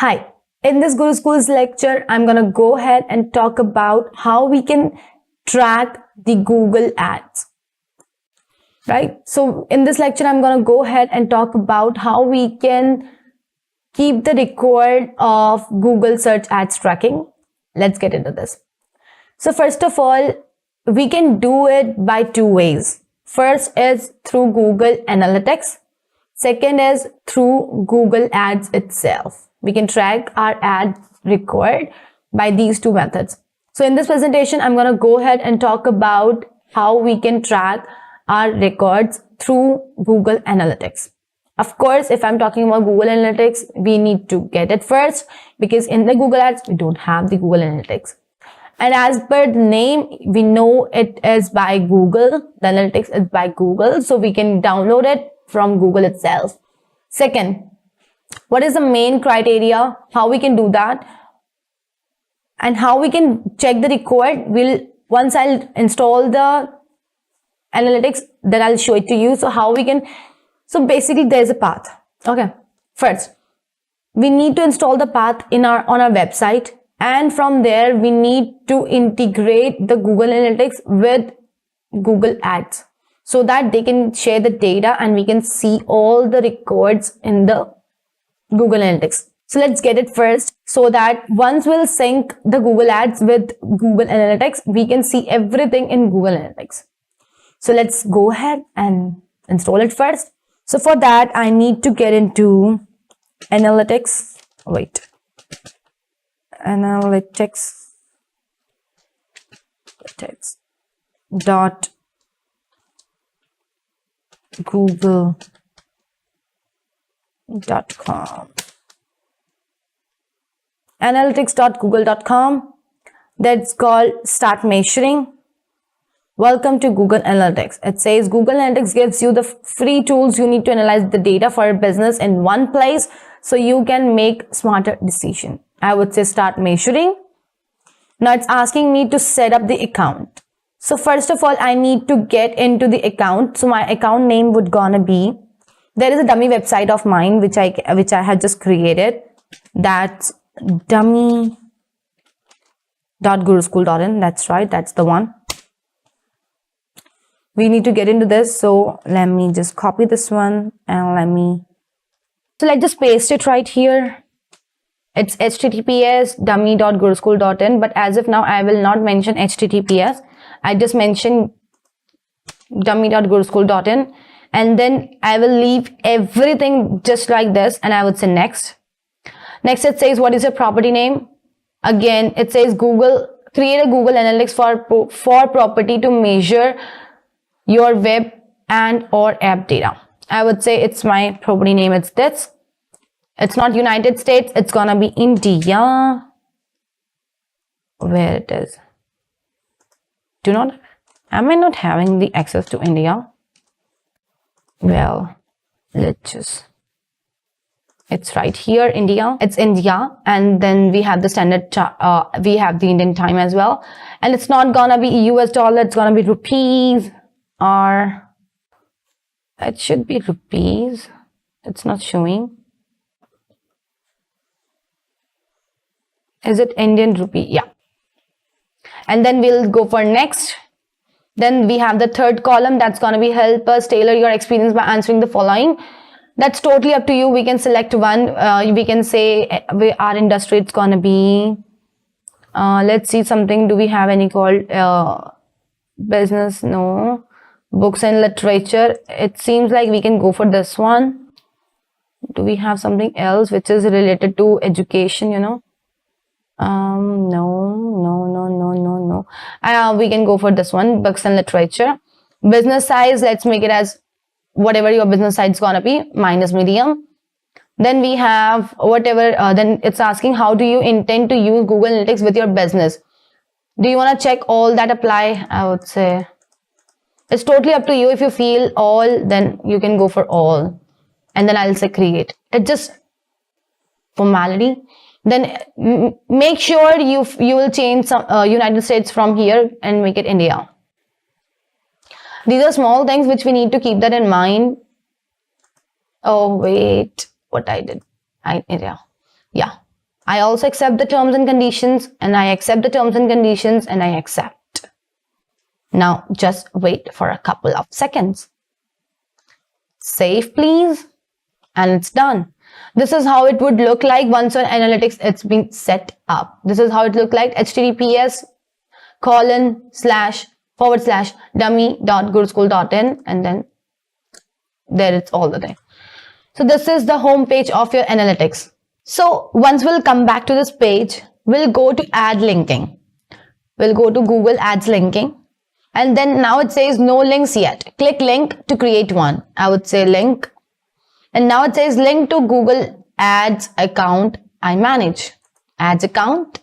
Hi, in this Guru Schools lecture, I'm going to go ahead and talk about how we can track the Google ads. Right? So in this lecture, I'm going to go ahead and talk about how we can keep the record of Google search ads tracking. Let's get into this. So first of all, we can do it by two ways. First is through Google Analytics. Second is through Google Ads itself. We can track our ad record by these two methods. So in this presentation, I'm going to go ahead and talk about how we can track our records through Google Analytics. Of course, if I'm talking about Google Analytics, we need to get it first because in the Google Ads, we don't have the Google Analytics. And as per the name, we know it is by Google. The Analytics is by Google, so we can download it from Google itself. Second, what is the main criteria? How we can do that? And how we can check the record? Once I'll install the Analytics, then I'll show it to you. So how we can, so basically there's a path. Okay. First, we need to install the path on our website. And from there, we need to integrate the Google Analytics with Google Ads so that they can share the data and we can see all the records in the Google Analytics. So let's get it first so that once we'll sync the Google Ads with Google Analytics, we can see everything in Google Analytics. So let's go ahead and install it first. So for that, I need to get into Analytics. Analytics dot google.com. Analytics.google.com. That's called Start Measuring. Welcome to Google Analytics. It says Google Analytics gives you the free tools you need to analyze the data for your business in one place so you can make smarter decisions. I would say start measuring. Now it's asking me to set up the account. So first of all, I need to get into the account. So my account name would gonna be, there is a dummy website of mine which I had just created. That's dummy.guruschool.in. That's right, that's the one. We need to get into this. So let me just copy this one and let's just paste it right here. It's https dummy.guruschool.in, but as of now, I will not mention https. I just mention dummy.guruschool.in, and then I will leave everything just like this, and I would say next. Next, it says, what is your property name? Again, it says create a Google Analytics for property to measure your web and or app data. I would say it's my property name. It's this. It's not United States. It's gonna be India. Where it is? Am I not having the access to India? Well, it's right here, India. It's India. And then we have the standard, we have the Indian time as well. And it's not gonna be US dollar. It's gonna be rupees or it should be rupees. It's not showing. Is it Indian rupee? Yeah. And then we'll go for next. Then we have the third column that's going to be help us tailor your experience by answering the following. That's totally up to you. We can select one. We can say our industry, it's going to be, let's see something. Do we have any called business? No. Books and literature. It seems like we can go for this one. Do we have something else which is related to education, No. We can go for this one, books and literature. Business size, let's make it as whatever your business size is gonna be. Mine is medium. Then we have whatever, then it's asking how do you intend to use Google Analytics with your business. Do you want to check all that apply? I would say it's totally up to you. If you feel all, then you can go for all. And then I'll say create. It's just formality. Then make sure you will change some United States from here and make it India. These are small things which we need to keep that in mind. Oh wait, what I did? India. Yeah. I also accept the terms and conditions, and I accept the terms and conditions, and I accept. Now just wait for a couple of seconds. Save please, and it's done. This is how it would look like once on analytics it's been set up. This is how it look like: https://dummy.guruschool.in, and then there it's all the thing. So this is the home page of your analytics. So once we'll come back to this page, we'll go to add linking. We'll go to Google Ads linking, and then now it says no links yet. Click link to create one. I would say link, and now it says link to Google Ads account I manage. Ads account,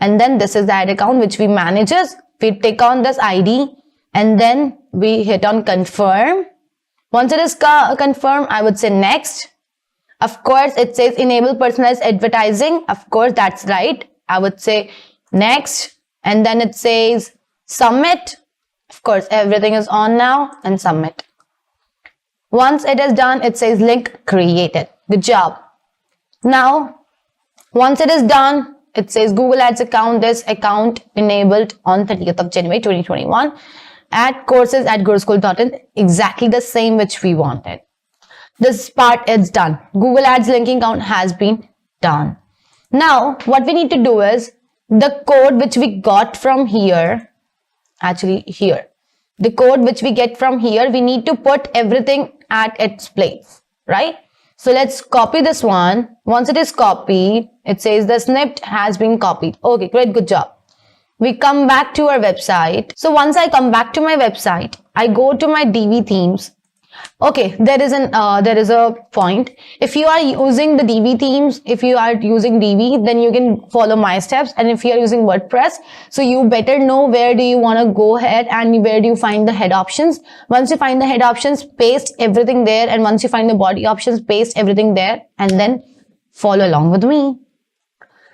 and then this is the ad account which we manages. We tick on this ID, and then we hit on confirm. Once it is confirmed, I would say next. Of course, it says enable personalized advertising. Of course, that's right. I would say next. And then it says submit. Of course, everything is on now, and submit. Once it is done, it says link created. Good job. Now, once it is done, it says Google Ads account, this account enabled on 30th of January 2021. Add courses at guruschool.in, exactly the same which we wanted. This part is done. Google Ads linking count has been done. Now, what we need to do is the code which we got from here, actually here, the code which we get from here, we need to put everything at its place, right? So let's copy this one. Once it is copied, it says the snippet has been copied. Okay, great, good job. We come back to our website. So once I come back to my website, I go to my DV themes. Okay, there is a point. If you are using the DV themes, if you are using DV, then you can follow my steps. And if you are using WordPress, so you better know where do you want to go ahead and where do you find the head options. Once you find the head options, paste everything there. And once you find the body options, paste everything there, and then follow along with me.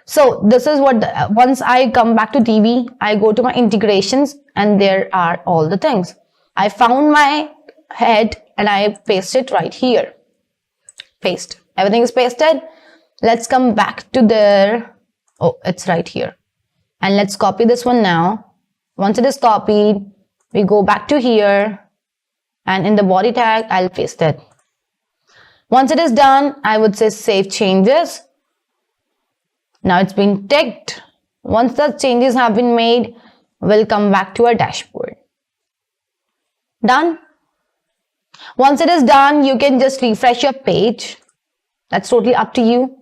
So this is what, once I come back to DV, I go to my integrations, and there are all the things. I found my head and I paste it right here. Paste. Everything is pasted. Let's come back to there. Oh, it's right here. And let's copy this one now. Once it is copied, we go back to here, and in the body tag, I'll paste it. Once it is done, I would say save changes. Now it's been ticked. Once the changes have been made, we'll come back to our dashboard. Done. Once it is done, you can just refresh your page. That's totally up to you.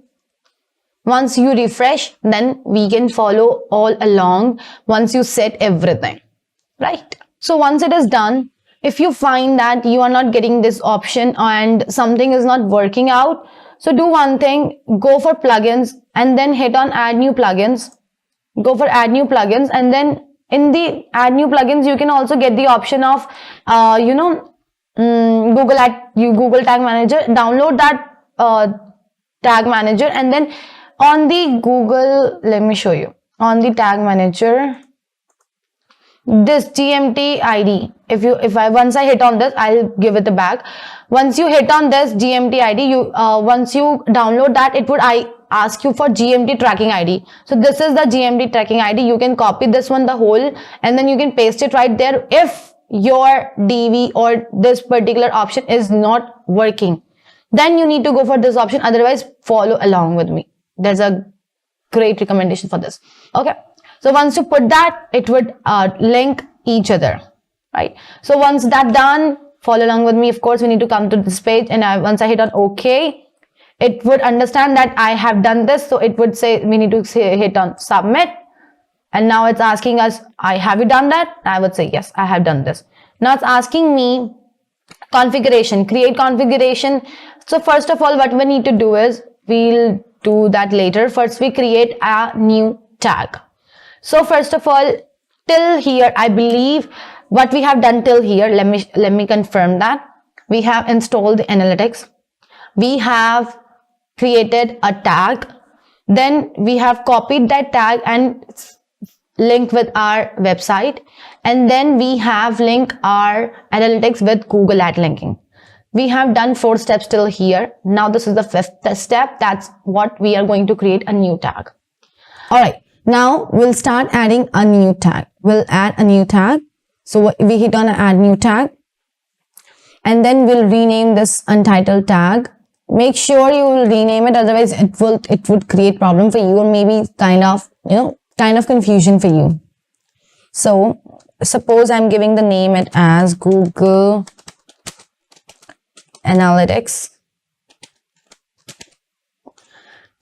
Once you refresh, then we can follow all along once you set everything, right? So once it is done, if you find that you are not getting this option and something is not working out, so do one thing, go for plugins and then hit on add new plugins. Go for add new plugins, and then in the add new plugins, you can also get the option of, Google Tag Manager. Download that Tag Manager, and then on the Google, let me show you. On the Tag Manager, this GMT ID. Once I hit on this, I'll give it back. Once you hit on this GMT ID, once you download that, it would ask you for GMT tracking ID. So this is the GMT tracking ID. You can copy this one, the whole, and then you can paste it right there. If your DV or this particular option is not working, then you need to go for this option. Otherwise, follow along with me. There's a great recommendation for this. Okay. So once you put that, it would link each other, right? So once that's done, follow along with me. Of course, we need to come to this page, and once I hit on OK, it would understand that I have done this. So it would say we need to hit on submit. And now it's asking us, have you done that? I would say, yes, I have done this. Now it's asking me configuration, create configuration. So first of all, what we need to do is, we'll do that later. First, we create a new tag. So first of all, till here, I believe what we have done till here, let me confirm that. We have installed the analytics. We have created a tag. Then we have copied that tag and linked with our website. And then we have linked our analytics with Google Ad linking. We have done 4 steps till here. Now this is the 5th step. That's what we are going to create a new tag. All right. Now we'll start adding a new tag. We'll add a new tag. So we hit on add new tag. And then we'll rename this untitled tag. Make sure you will rename it. Otherwise it would create problem for you, or maybe kind of confusion for you. So suppose I'm giving the name it as Google Analytics.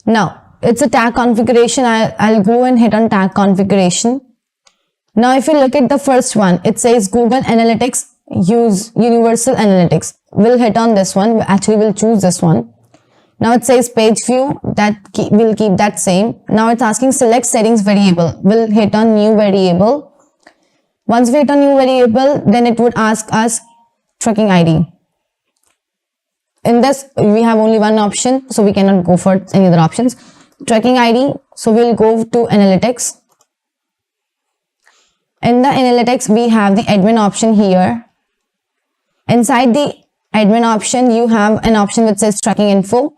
Now it's a tag configuration. I'll go and hit on tag configuration. Now if you look at the first one, it says Google Analytics use universal analytics. We'll hit on this one. Actually, we'll choose this one. Now it says page view. We'll keep that same. Now it's asking select settings variable. We'll hit on new variable. Once we hit on new variable, then it would ask us tracking ID. In this, we have only one option, so we cannot go for any other options. Tracking ID. So we'll go to analytics. In the analytics, we have the admin option here. Inside the admin option, you have an option which says tracking info.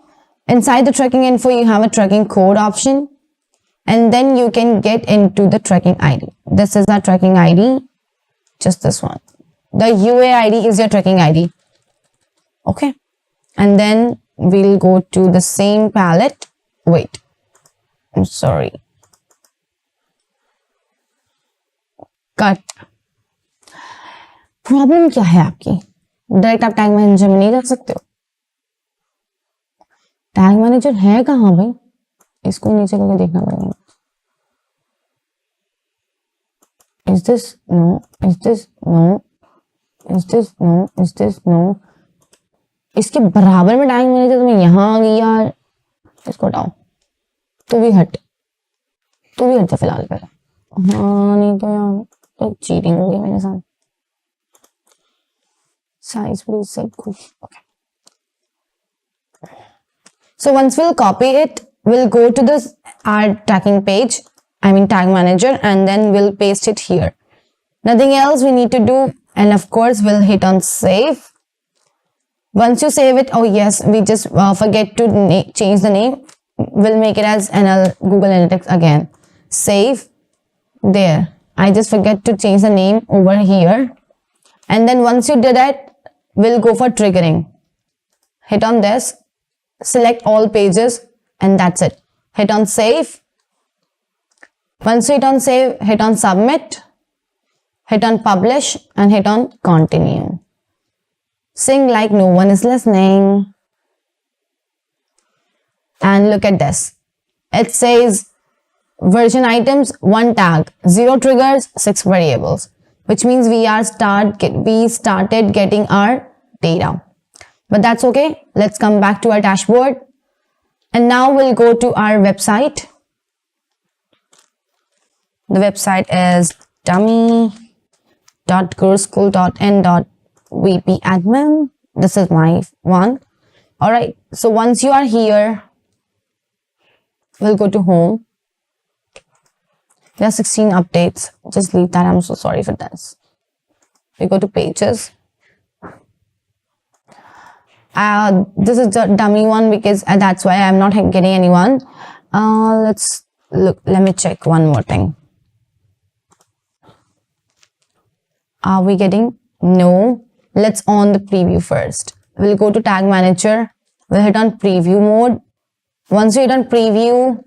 Inside the tracking info, you have a tracking code option. And then you can get into the tracking ID. This is our tracking ID. Just this one. The UAID is your tracking ID. Okay. And then we'll go to the same palette. Wait. I'm sorry. Cut. Problem क्या है आपकी? Direct आप tag manager में नहीं रख सकते हो? Tag manager है कहाँ भाई? इसको नीचे करके देखना पड़ेगा. Is this no? Is this no? Is this no? Is this no? इसके बराबर में टैग मैनेजर तो मैं यहाँ आ गई यार. इसको हटाओ. तू भी हट जा फिलहाल पहले. हाँ नहीं तो यार तो चीटिंग हो गई मेरे साथ. Size please set खुश. Okay. So once we'll copy it, we'll go to this our tracking page. I mean tag manager, and then we'll paste it here. Nothing else we need to do, and of course we'll hit on save. Once you save it, oh yes, we just forget to change the name. We'll make it as Google Analytics again. Save. There. I just forget to change the name over here. And then once you did that, we'll go for triggering. Hit on this. Select all pages, and that's it. Hit on save. Once you hit on save, hit on submit. Hit on publish and hit on continue. Sing like no one is listening. And look at this. It says version items 1 tag, 0 triggers, 6 variables, which means we started getting our data. But that's okay. Let's come back to our dashboard. And now we'll go to our website. The website is dummy.guruschool.n.vpadmin. This is my one. All right. So once you are here, we'll go to home. There are 16 updates. Just leave that. I'm so sorry for this. We go to pages. This is the dummy one because that's why I'm not getting anyone. Let's look. Let me check one more thing. Are we getting? No. Let's on the preview first. We'll go to tag manager. We'll hit on preview mode. Once you hit on preview,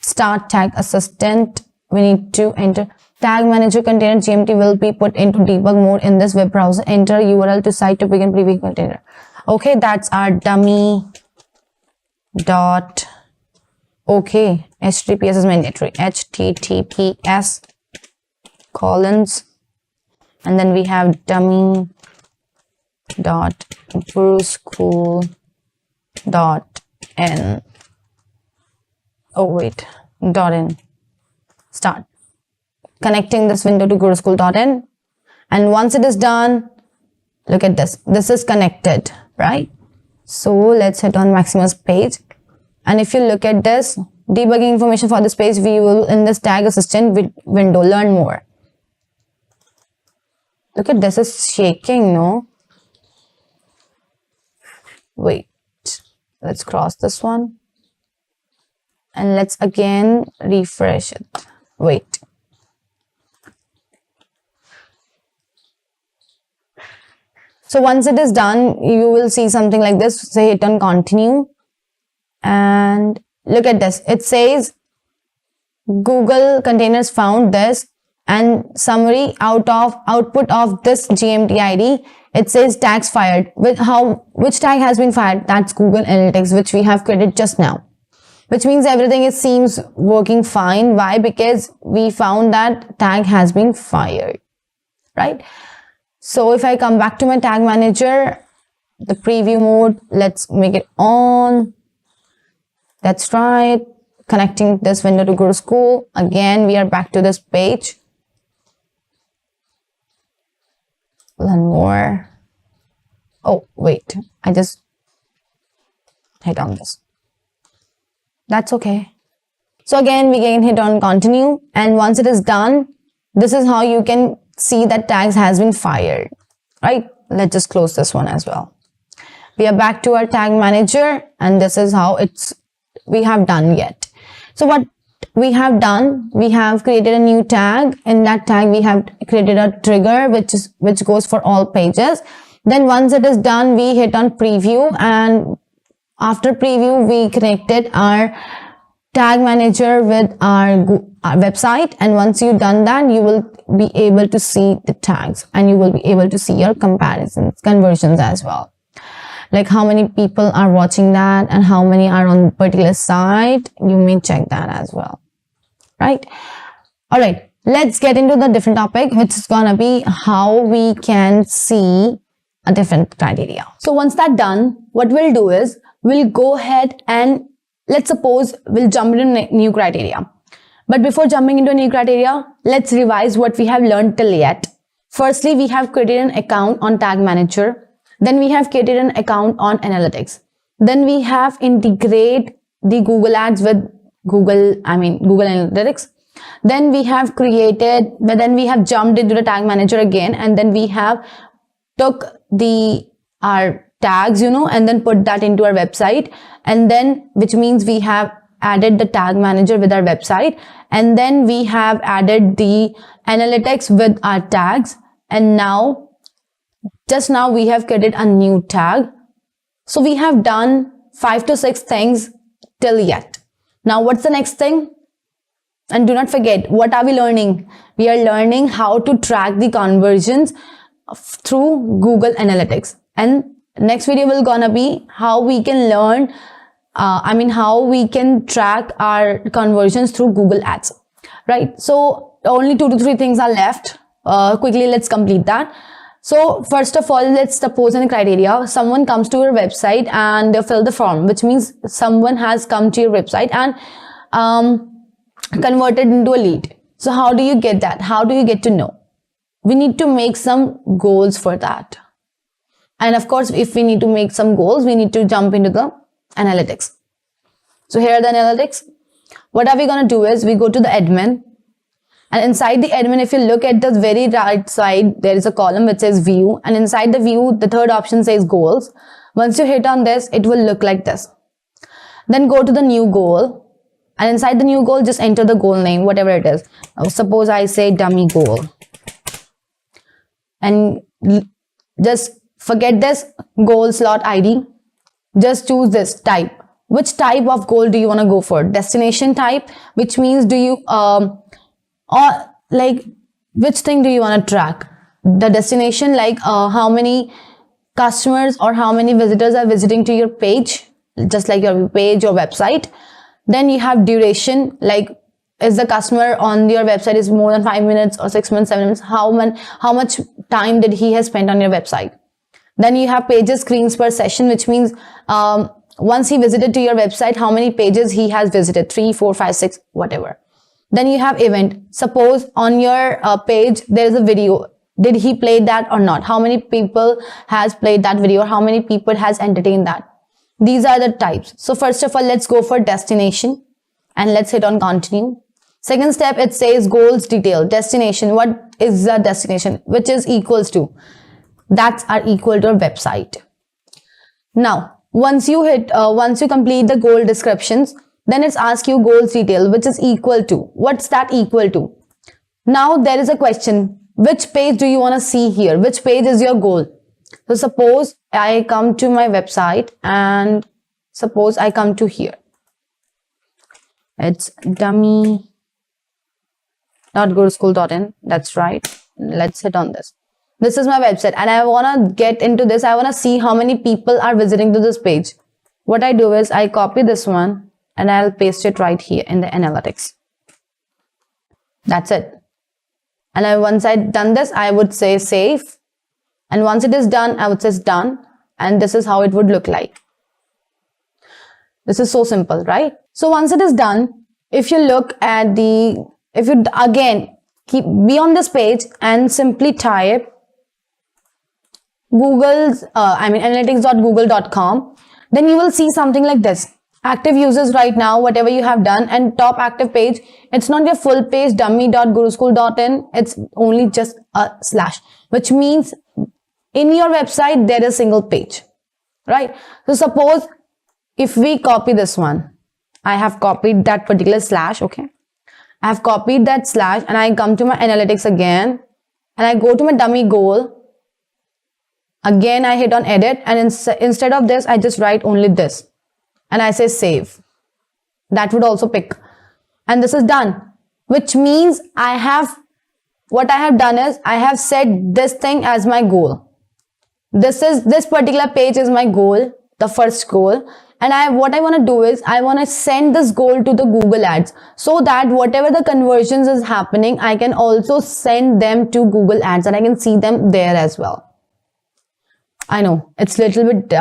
start tag assistant. We need to enter tag manager container GMT will be put into debug mode in this web browser. Enter URL to site to begin preview container. Okay, that's our dummy dot. Okay, HTTPS is mandatory. HTTPS colons, and then we have dummy dot guruschool.n. Oh wait, .in. Start connecting this window to guruschool.n, and once it is done, look at this. This is connected, right? So let's hit on Maximus page, and if you look at this debugging information for this page, we will in this tag assistant window learn more. Look at this, is shaking, no? Wait, let's cross this one. And let's again refresh it. Wait. So once it is done, you will see something like this. Say hit on continue. And look at this. It says Google containers found this, and summary output of this GMT ID. It says tags fired. Which tag has been fired? That's Google Analytics, which we have created just now. Which means everything seems working fine. Why? Because we found that tag has been fired, right? So if I come back to my tag manager, the preview mode, let's make it on. Let's try it. Connecting this window to go to school. Again, we are back to this page. One more. Oh, wait. I just hit on this. That's okay. So again, we can hit on continue. And once it is done, this is how you can see that tags has been fired, right? Let's just close this one as well. We are back to our tag manager, and this is how we have done yet. So what we have done, we have created a new tag. In that tag, we have created a trigger, which goes for all pages. Then once it is done, we hit on preview, and after preview, we connected our tag manager with our website. And once you've done that, you will be able to see the tags, and you will be able to see your comparisons, conversions as well. Like how many people are watching that and how many are on a particular site. You may check that as well, right? All right, let's get into the different topic, which is gonna be how we can see a different criteria. So once that's done, what we'll do is we'll go ahead and let's suppose we'll jump into new criteria. But before jumping into a new criteria, let's revise what we have learned till yet. Firstly, we have created an account on Tag Manager. Then we have created an account on Analytics. Then we have integrated the Google Ads with Google Analytics. Then we have jumped into the Tag Manager again, and then we have took our tags, and then put that into our website. And then, which means we have added the Tag Manager with our website. And then we have added the Analytics with our tags. And just now we have created a new tag. So we have done 5 to 6 things till yet. Now what's the next thing? And do not forget, what are we learning? We are learning how to track the conversions through Google Analytics. And next video will gonna be how we can learn, how we can track our conversions through Google Ads, right? So only 2 to 3 things are left. Quickly, let's complete that. So first of all, let's suppose in a criteria, someone comes to your website and they fill the form, which means someone has come to your website and converted into a lead. So how do you get that? How do you get to know? We need to make some goals for that. And of course, if we need to make some goals, we need to jump into the analytics. So here are the analytics. What are we going to do is we go to the admin. And inside the admin, if you look at the very right side, there is a column which says view. And inside the view, the third option says goals. Once you hit on this, it will look like this. Then go to the new goal. And inside the new goal, just enter the goal name, whatever it is. Suppose I say dummy goal. And just forget this goal slot ID. Just choose this type. Which type of goal do you want to go for? Destination type, which means which thing do you want to track? The destination, like how many customers or how many visitors are visiting to your page, just like your page or website. Then you have duration, like is the customer on your website is more than 5 minutes or 6 minutes, 7 minutes, how much time did he have spent on your website. Then you have pages, screens per session, which means once he visited to your website, how many pages he has visited, 3, 4, 5, 6, whatever. Then you have event. Suppose on your page, there is a video. Did he play that or not? How many people has played that video? Or how many people has entertained that? These are the types. So first of all, let's go for destination and let's hit on continue. Second step, it says goals detail, destination. What is the destination? Which is equals to. That's our equal to our website. Now, once you complete the goal descriptions, then it's ask you goals detail, which is equal to. What's that equal to? Now there is a question. Which page do you want to see here? Which page is your goal? So suppose I come to my website and suppose I come to here. It's dummy.guruschool.in. That's right. Let's hit on this. This is my website and I want to get into this. I want to see how many people are visiting to this page. What I do is I copy this one and I'll paste it right here in the analytics. That's it. And once I've done this, I would say save. And once it is done, I would say done. And this is how it would look like. This is so simple, right? So once it is done, if you look at be on this page and simply type analytics.google.com, then you will see something like this. Active users right now, whatever you have done, and top active page. It's not your full page, dummy.guruschool.in. It's only just a slash, which means in your website, there is a single page, right? So suppose if we copy this one, I have copied that particular slash, okay? I have copied that slash and I come to my analytics again and I go to my dummy goal. Again, I hit on edit and instead of this, I just write only this and I say save. That would also pick. And this is done, which means what I have done is I have set this thing as my goal. This particular page is my goal, the first goal. And what I want to do is I want to send this goal to the Google Ads so that whatever the conversions is happening, I can also send them to Google Ads and I can see them there as well. I know it's a little bit,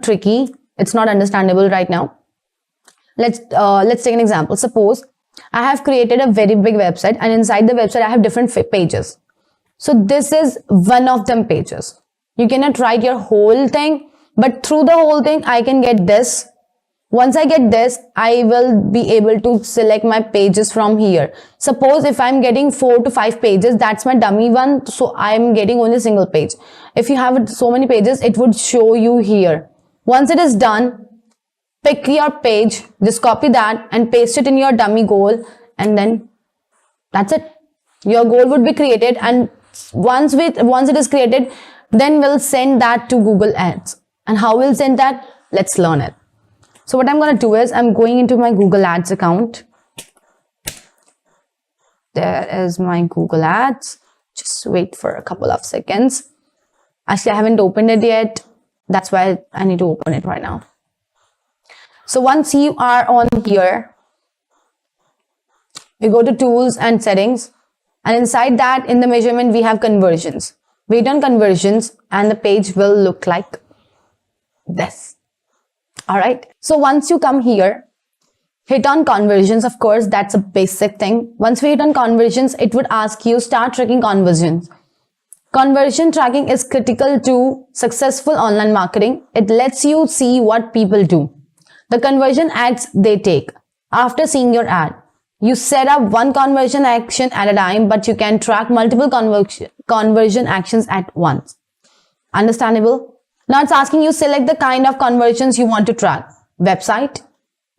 tricky. It's not understandable right now. Let's take an example. Suppose I have created a very big website and inside the website, I have different pages. So this is one of them pages. You cannot write your whole thing, but through the whole thing, I can get this. Once I get this, I will be able to select my pages from here. Suppose if I'm getting 4 to 5 pages, that's my dummy one. So I'm getting only a single page. If you have so many pages, it would show you here. Once it is done, pick your page, just copy that and paste it in your dummy goal. And then that's it. Your goal would be created. And once it is created, then we'll send that to Google Ads. And how we'll send that? Let's learn it. So what I'm going to do is I'm going into my Google Ads account. There is my Google Ads. Just wait for a couple of seconds. Actually, I haven't opened it yet. That's why I need to open it right now. So once you are on here, you go to tools and settings. And inside that, in the measurement, we have conversions. Wait on conversions and the page will look like this. All right. So once you come here, hit on conversions. Of course, that's a basic thing. Once we hit on conversions, it would ask you start tracking conversions. Conversion tracking is critical to successful online marketing. It lets you see what people do, the conversion acts they take. After seeing your ad, you set up one conversion action at a time, but you can track multiple conversion actions at once. Understandable? Now it's asking you select the kind of conversions you want to track. Website.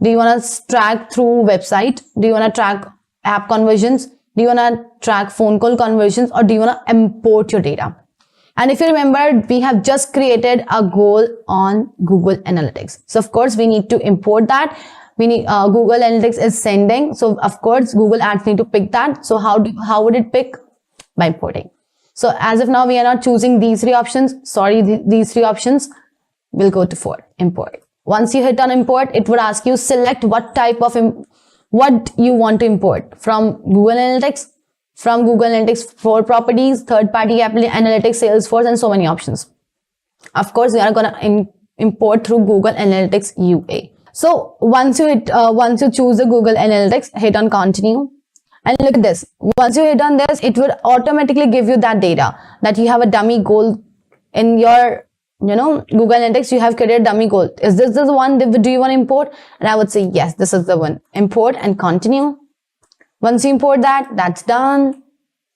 Do you want to track through website? Do you want to track app conversions? Do you want to track phone call conversions, or do you want to import your data? And if you remember, we have just created a goal on Google Analytics. So of course we need to import that. We need Google Analytics is sending. So of course Google Ads need to pick that. So how would it pick? By importing. So as of now, we are not choosing these 3 options. Sorry, these 3 options. We'll go to 4, import. Once you hit on import, it would ask you select what type of what you want to import from Google Analytics, for properties, third-party analytics, Salesforce, and so many options. Of course, we are going to import through Google Analytics UA. So once you choose the Google Analytics, hit on continue. And look at this. Once you hit on this, it would automatically give you that data that you have a dummy goal in your, Google Analytics. You have created a dummy goal. Is this the one? Do you want to import? And I would say, yes, this is the one. Import and continue. Once you import that, that's done.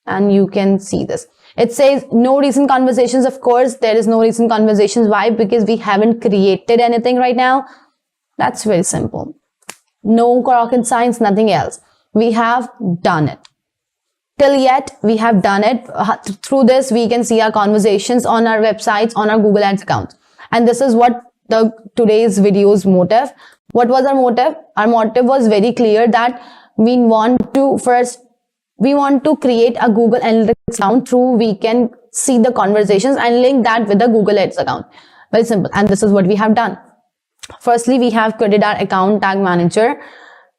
And you can see this. It says no recent conversations. Of course, there is no recent conversations. Why? Because we haven't created anything right now. That's very simple. No rocket science, nothing else. We have done it. Till yet, we have done it. Through this, we can see our conversations on our websites, on our Google Ads account. And this is what today's video's motive. What was our motive? Our motive was very clear that we want to create a Google Analytics account through we can see the conversations and link that with the Google Ads account. Very simple. And this is what we have done. Firstly, we have created our account tag manager.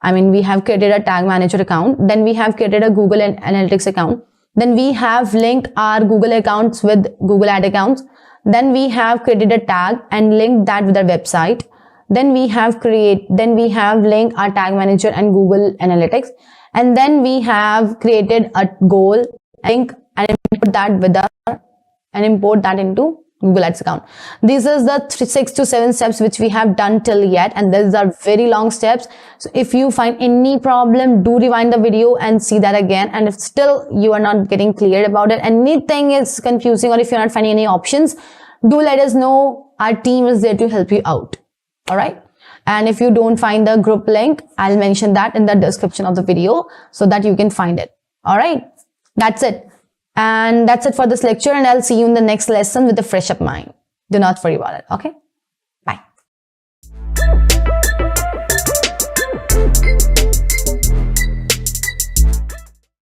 We have created a tag manager account. Then we have created a Google Analytics account. Then we have linked our Google accounts with Google Ad accounts. Then we have created a tag and linked that with our website. Then we have linked our tag manager and Google Analytics. And then we have created a goal link and import that into Google Ads account. These are the 6 to 7 steps which we have done till yet, and these are very long steps. So if you find any problem, do rewind the video and see that again. And if still you are not getting clear about it, anything is confusing, or if you're not finding any options, do let us know. Our team is there to help you out. All right. And if you don't find the group link, I'll mention that in the description of the video so that you can find it. All right. That's it. And that's it for this lecture, and I'll see you in the next lesson with a fresh up mind. Do not worry about it. Okay. Bye.